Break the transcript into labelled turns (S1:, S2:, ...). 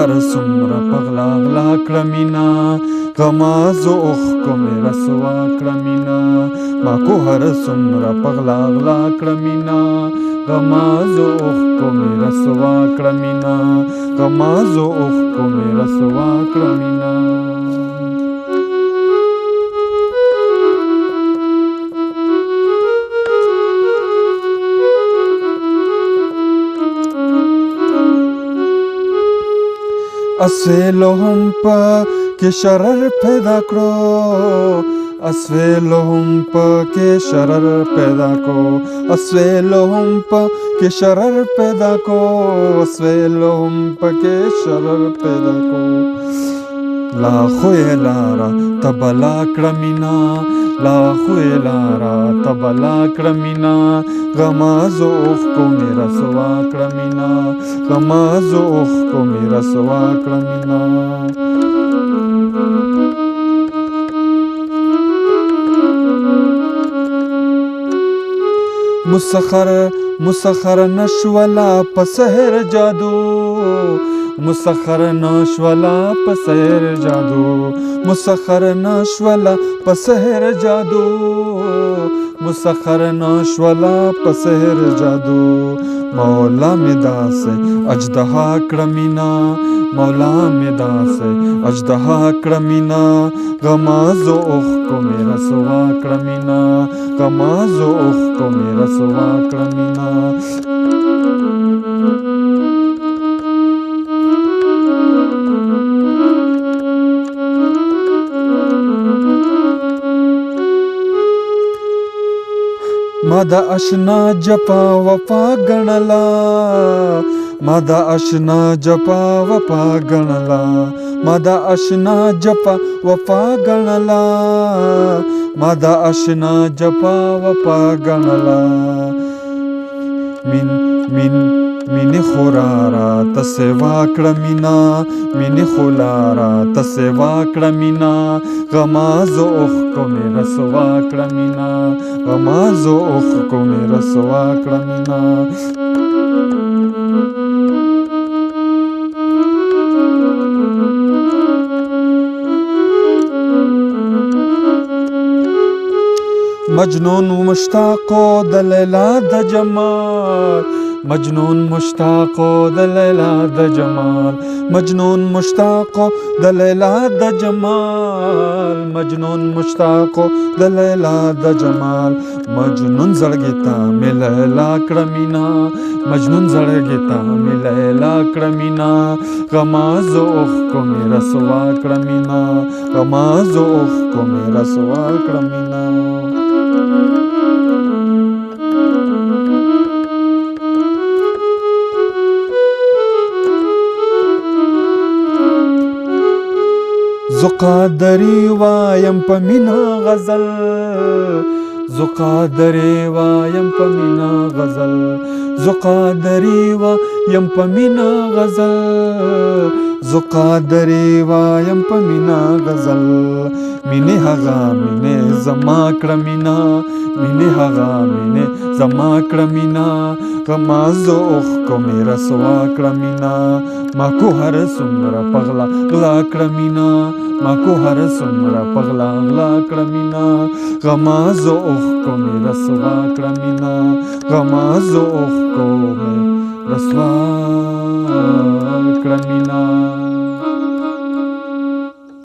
S1: هر څومره پغلا غلا کړه مینا غمازو اوښکو مې رسوا کړه مینا ما کو هر څومره پغلا غلا کړه مینا غمازو اوښکو مې رسوا کړه مینا غمازو اوښکو مې رسوا کړه مینا اسویلو هم په کې شرر پیدا کړو اسویلو هم په کې شرر پیدا کو اسویلو هم په کې شرر پیدا کو اسویلو هم په کې شرر پیدا کو لا خوې لارا تبلا کړه مینا لا خوې لارا تبلا کړه مینا غمازو اوښکو مې رسوا کړه مینا غمازو اوښکو مې رسوا کړه مینا مسخر نشولا په سحر جادو مسخر نشولا په سحر جادو مسخر نشولا په سحر جادو مسخر نشولا په سحر جادو مولا می داسه اجدها کړه مینا مولا می داسه اجدها کړه مینا غمازو اوښکو مې رسوا کړه مینا غمازو اوښکو مې رسوا کړه مینا ما دا اشنا جپا وفا ګڼلا ما دا اشنا جپا وفا ګڼلا ما دا اشنا جپا وفا ګڼلا ما دا اشنا جپا وفا ګڼلا مینې خورارا تسوا کړه مینا مینې خولارا تسوا کړه مینا غمازو اوښکو مې رسوا کړه مینا غمازو اوښکو مې رسوا کړه مینا مجنون مشتاقو د لیلا د جمال مجنون مشتاقو د لیلا د جمال مجنون مشتاقو د لیلا د جمال مجنون مشتاقو د لیلا د جمال مجنون زړګي ته مې لیلا کړه مینا مجنون زړګي ته مې لیلا کړه مینا غمازو اوښکو مې رسوا کړه مینا غمازو اوښکو مې رسوا کړه مینا زو قادری وایم په مینا غزل زو قادری وایم په مینا غزل زو قادری وایم په مینا غزل زو قادری وایم په مینا غزل مینې هغه مینې زما کړه مینا مینې هغه مینې زما کړه مینا غمازو اوښکو مې رسوا کړه مینا ما کو هر څومره پغلا غلا کړه مینا ما کو هر څومره پغلا غلا کړه مینا غمازو اوښکو مې رسوا کړه مینا غمازو اوښکو مې رسوا